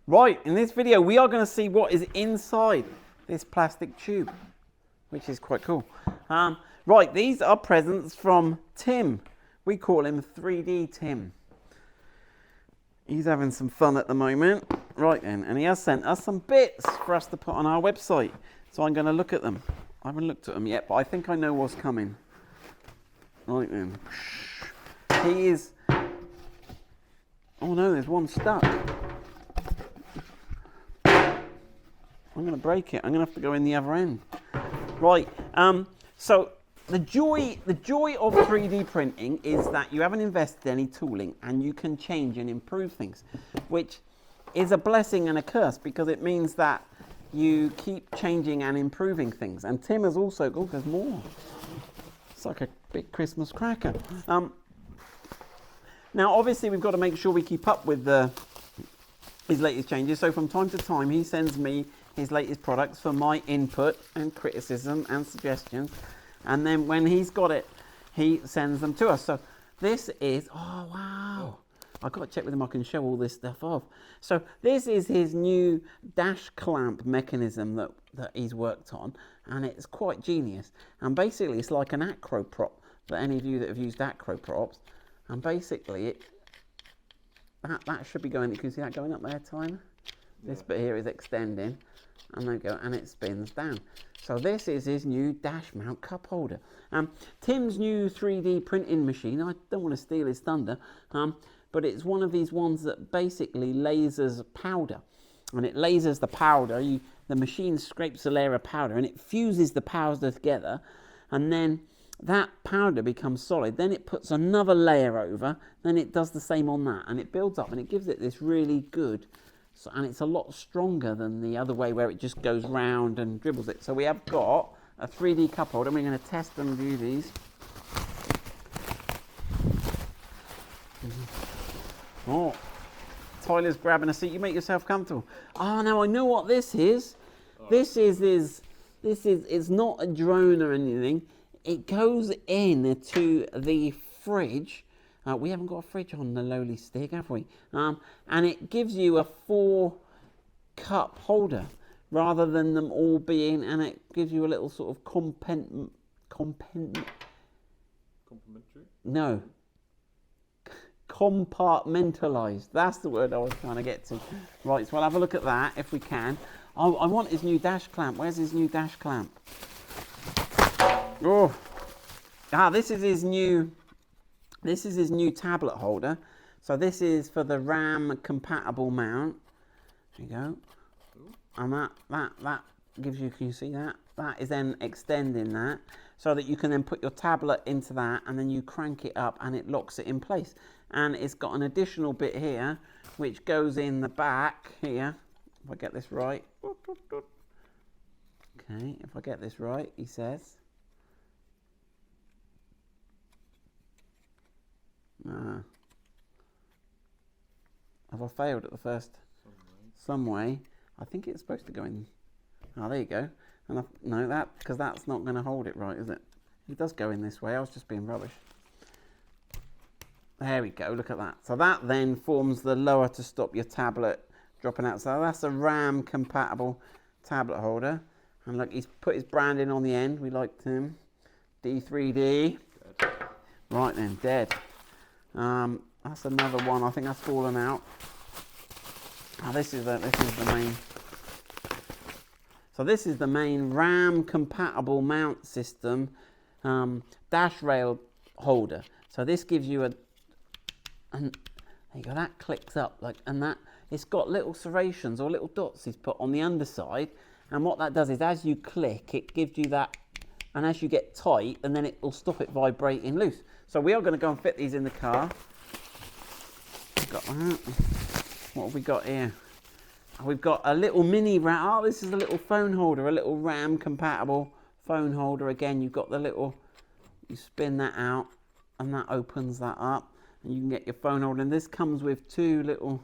Right, in this video we are going to see what is inside this plastic tube, which is quite cool. Right, these are presents from Tim. We call him 3D Tim. He's having some fun at the moment. Right then, and he has sent us some bits for us to put on our website. So I'm going to look at them. I haven't looked at them yet, but I think I know what's coming. Right then. He is... Oh no, there's one stuck. I'm going to break it. I'm going to have to go in the other end. Right. So the joy of 3D printing is that you haven't invested any tooling and you can change and improve things, which is a blessing and a curse because it means that you keep changing and improving things. And Tim has also... Oh, there's more. It's like a big Christmas cracker. Now, obviously, we've got to make sure we keep up with his latest changes. So from time to time, he sends me his latest products for my input and criticism and suggestions. And then when he's got it, he sends them to us. So this is, oh wow, I've got to check with him I can show all this stuff off. So this is his new dash clamp mechanism that he's worked on. And it's quite genius. And basically it's like an acro prop for any of you that have used acro props. And basically that should be going, you can see that going up there, Tyler? This bit here is extending, and there we go, and it spins down. So this is his new dash mount cup holder. Tim's new 3D printing machine, I don't want to steal his thunder, but it's one of these ones that basically lasers powder. And it lasers the powder, the machine scrapes a layer of powder, and it fuses the powder together, and then that powder becomes solid. Then it puts another layer over, then it does the same on that, and it builds up, and it gives it this really good... So, and it's a lot stronger than the other way where it just goes round and dribbles it. So we have got a 3D cup holder, and we're going to test and review these. Oh, Tyler's grabbing a seat. You make yourself comfortable. Ah, now I know what this is. This is it's not a drone or anything. It goes in to the fridge. We haven't got a fridge on the lowly stick, have we? And it gives you a 4-cup holder rather than them all being, and it gives you a little sort of compartmentalized. That's the word I was trying to get to. Right, so we'll have a look at that if we can. I want his new dash clamp. Where's his new dash clamp? Oh, this is his new tablet holder. So this is for the RAM compatible mount. There you go. And that gives you, can you see that? That is then extending that so that you can then put your tablet into that and then you crank it up and it locks it in place. And it's got an additional bit here which goes in the back here. If I get this right. Okay, if I get this right, he says. Have I failed at the first? Some way. I think it's supposed to go in. Oh, there you go. And no, because that's not going to hold it right, is it? It does go in this way. I was just being rubbish. There we go. Look at that. So that then forms the lower to stop your tablet dropping out. So that's a RAM compatible tablet holder. And look, he's put his branding on the end. We liked him. D3D. Dead. Right then, dead. That's another one. I think that's fallen out. Oh, this is the main. So this is the main RAM compatible mount system dash rail holder. So this gives you and there you go. That clicks up and that it's got little serrations or little dots he's put on the underside. And what that does is, as you click, it gives you that, and as you get tight, and then it will stop it vibrating loose. So we are going to go and fit these in the car. Got that. What have we got here? We've got a little mini RAM. Oh, this is a little phone holder, a little RAM compatible phone holder. Again, you've got the little, you spin that out and that opens that up and you can get your phone holder. And this comes with two little,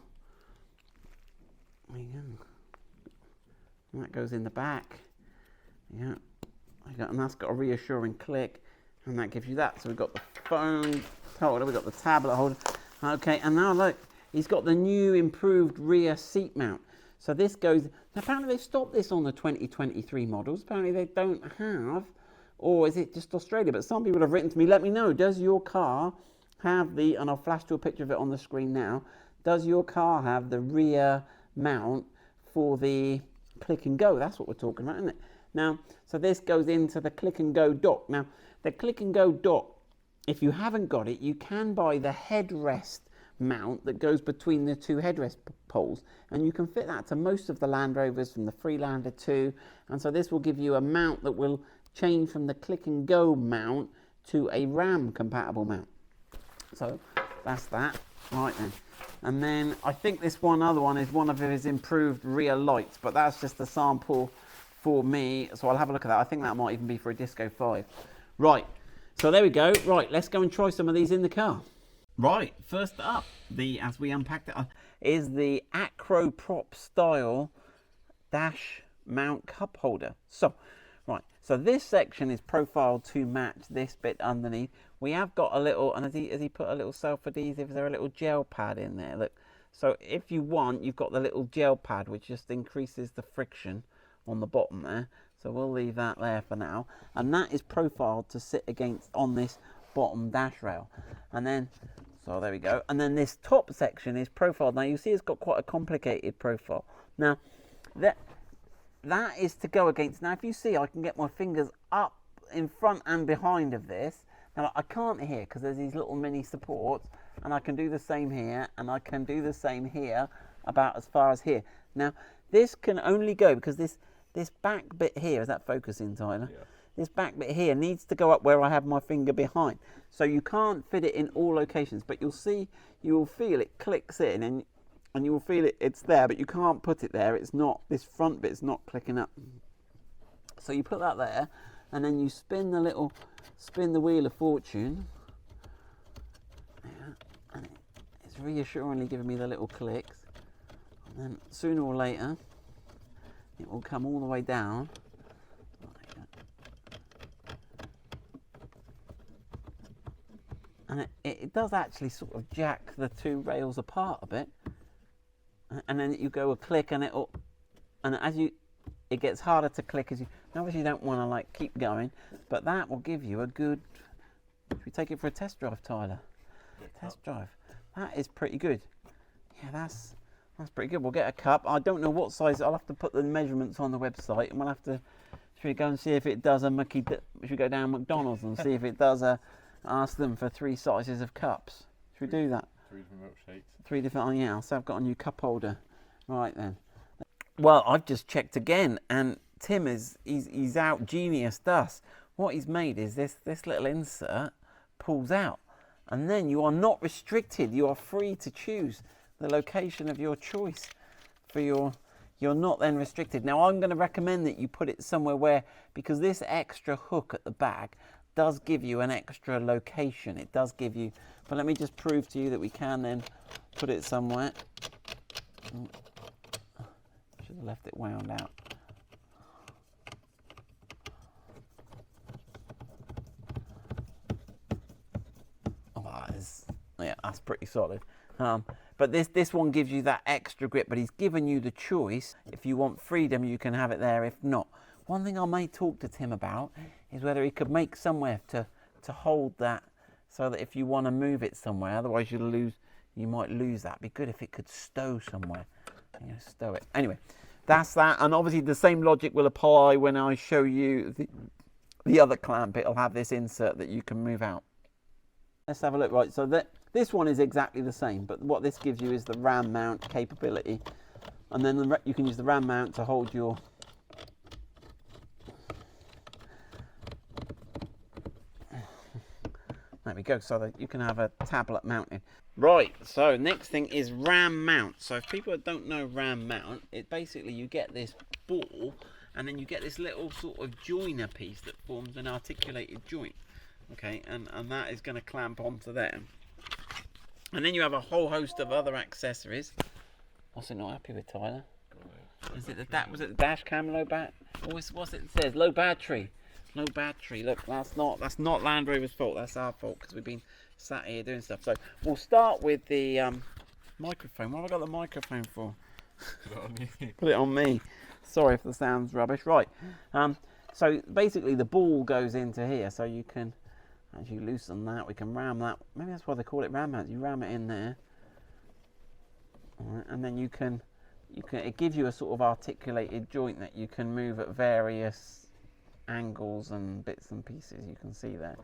there you go. And that goes in the back. Yeah. And that's got a reassuring click and that gives you that. So we've got the phone holder, we've got the tablet holder. Okay, and now look, he's got the new improved rear seat mount. So this goes, apparently they stopped this on the 2023 models. Apparently they don't have, or is it just Australia? But some people have written to me, let me know, does your car have the, and I'll flash to a picture of it on the screen now, does your car have the rear mount for the click and go? That's what we're talking about, isn't it? Now, so this goes into the click and go dock. Now, the click and go dock, if you haven't got it, you can buy the headrest mount that goes between the two headrest poles, and you can fit that to most of the Land Rovers from the Freelander 2, and so this will give you a mount that will change from the click and go mount to a RAM compatible mount. So that's that. Right then. And then I think this other one is one of his improved rear lights, but that's just a sample for me, so I'll have a look at that. I think that might even be for a Disco 5. Right, so there we go. Right, let's go and try some of these in the car. Right, first up, as we unpacked it, is the Acro Prop style dash mount cup holder. So, right, so this section is profiled to match this bit underneath. We have got a little, and has he put a little self-adhesive? Is there a little gel pad in there? Look, so if you want, you've got the little gel pad, which just increases the friction on the bottom there. So we'll leave that there for now. And that is profiled to sit against on this bottom dash rail. And then, so there we go. And then this top section is profiled. Now you see it's got quite a complicated profile. Now, that is to go against. Now if you see, I can get my fingers up in front and behind of this. Now I can't here because there's these little mini supports, and I can do the same here, and I can do the same here, about as far as here. Now this can only go because this back bit here, is that focusing, Tyler? Yeah. This back bit here needs to go up where I have my finger behind. So you can't fit it in all locations, but you'll see, you will feel it clicks in, and you will feel it's there, but you can't put it there. It's not, this front bit's not clicking up. So you put that there, and then you spin the wheel of fortune. Yeah, and it's reassuringly giving me the little clicks. And then sooner or later, it will come all the way down. And it does actually sort of jack the two rails apart a bit. And then you go a click, and it gets harder to click as you, obviously you don't want to like keep going, but that will give you a good, should we take it for a test drive, Tyler? Test drive. That is pretty good. Yeah, that's pretty good. We'll get a cup. I don't know what size. I'll have to put the measurements on the website, and we'll have to, should we go and see if it does a Mickey, should we go down McDonald's and see if it does ask them for 3 sizes of cups. Should we do that? 3 different milkshakes. 3 different, oh yeah, so I've got a new cup holder. Right then. Well, I've just checked again, and Tim he's out geniused us. What he's made is this little insert pulls out, and then you are not restricted. You are free to choose the location of your choice for you're not then restricted. Now I'm going to recommend that you put it somewhere where, because this extra hook at the back does give you an extra location. It does give you, but let me just prove to you that we can then put it somewhere. Should have left it wound out. Oh, that's pretty solid. But this one gives you that extra grip, but he's given you the choice. If you want freedom, you can have it there. If not, one thing I may talk to Tim about is whether he could make somewhere to hold that, so that if you want to move it somewhere, otherwise you might lose that. It'd be good if it could stow somewhere. Stow it. Anyway, that's that. And obviously the same logic will apply when I show you the other clamp. It'll have this insert that you can move out. Let's have a look. Right, so this one is exactly the same, but what this gives you is the RAM mount capability, and then you can use the RAM mount to hold your there we go, so that you can have a tablet mounted. Right, so next thing is RAM mount. So if people don't know RAM mount, it basically, you get this ball, and then you get this little sort of joiner piece that forms an articulated joint. Okay, and that is going to clamp onto there. And then you have a whole host of other accessories. What's it not happy with, Tyler? Is it was it the dash cam low bat? What's it says? Low battery. No battery. Look, that's not Land Rover's fault. That's our fault, because we've been sat here doing stuff. So we'll start with the microphone. What have I got the microphone for? Put it on you. Put it on me. Sorry if the sound's rubbish. Right. So basically the ball goes into here, so you can, as you loosen that, we can ram that. Maybe that's why they call it ram mounts. You ram it in there. All right, and then you can, it gives you a sort of articulated joint that you can move at various angles and bits and pieces. You can see there,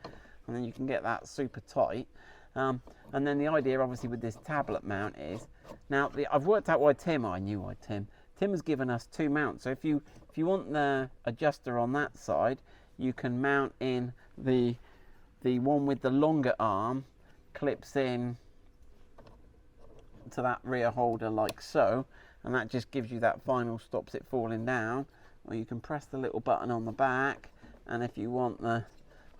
and then you can get that super tight. And then the idea, obviously, with this tablet mount is, now I've worked out why Tim has given us two mounts. So if you want the adjuster on that side, you can mount in the one with the longer arm, clips in to that rear holder like so, and that just gives you that final, stops it falling down. Or you can press the little button on the back, and if you want the,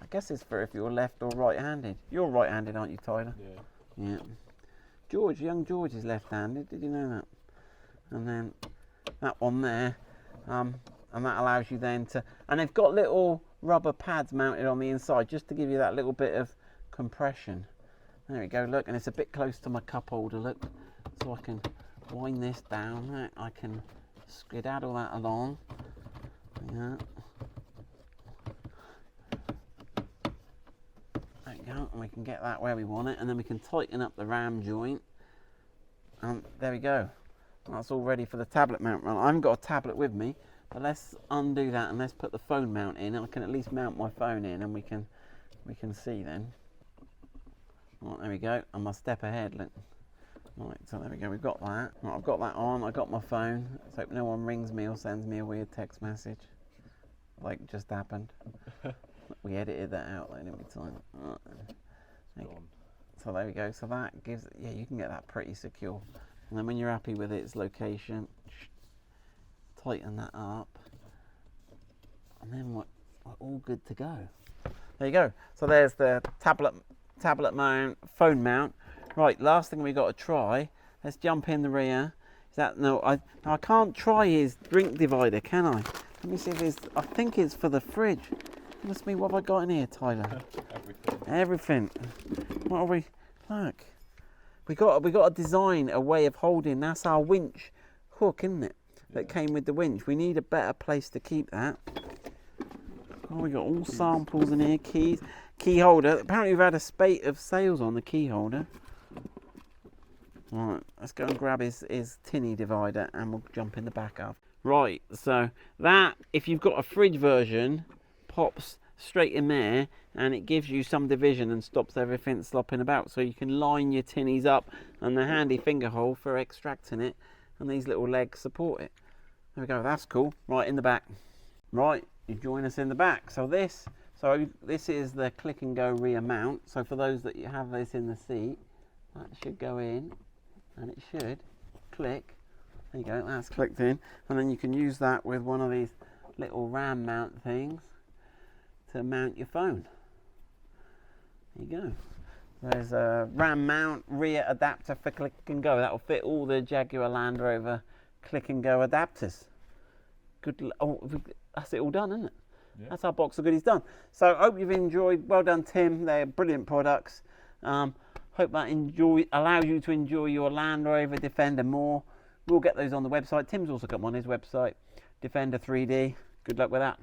I guess it's for if you're left or right-handed. You're right-handed, aren't you, Tyler? Yeah. Yeah. George, young George is left-handed. Did you know that? And then that one there, and that allows you then to, and they've got little rubber pads mounted on the inside just to give you that little bit of compression. There we go, look, and it's a bit close to my cup holder, look. So I can wind this down, I can skedaddle that along. Yeah. There we go, and we can get that where we want it, and then we can tighten up the ram joint. And there we go. That's all ready for the tablet mount run. I haven't got a tablet with me, but let's undo that and let's put the phone mount in. I can at least mount my phone in, and we can see then. Right, there we go. I'm a step ahead. Look. Right, so there we go. We've got that. Right, I've got that on. I got my phone. Let's hope no one rings me or sends me a weird text message, like just happened. We edited that out though, didn't we, Time? Right. So there we go. So that gives, yeah, you can get that pretty secure. And then when you're happy with its location, tighten that up, and then we're all good to go. There you go. So there's the tablet mount, phone mount. Right, last thing we got to try. Let's jump in the rear. Is that no? I can't try his drink divider, can I? Let me see if it's. I think it's for the fridge. Must be. What have I got in here, Tyler? Everything. What are we? Look. We got to design a way of holding. That's our winch hook, isn't it? That came with the winch. We need a better place to keep that. Oh, we got all samples in here. Keys, key holder. Apparently, we've had a spate of sales on the key holder. Right, let's go and grab his tinny divider, and we'll jump in the back of. Right, so that, if you've got a fridge version, pops straight in there, and it gives you some division and stops everything slopping about, so you can line your tinnies up, and the handy finger hole for extracting it, and these little legs support it. There we go, that's cool. Right, in the back. Right, you join us in the back. So this is the click and go rear mount. So for those that you have this in the seat, that should go in, and it should click. There you go, that's clicked in, and then you can use that with one of these little ram mount things to mount your phone. There you go. There's a ram mount rear adapter for click and go. That will fit all the Jaguar Land Rover click and go adapters. Good. Oh, that's it all done, isn't it? Yeah. That's our box of goodies done. So I hope you've enjoyed. Well done, Tim. They're brilliant products. Hope that allows you to enjoy your Land Rover Defender more. We'll get those on the website. Tim's also got them on his website, Defender 3D. Good luck with that.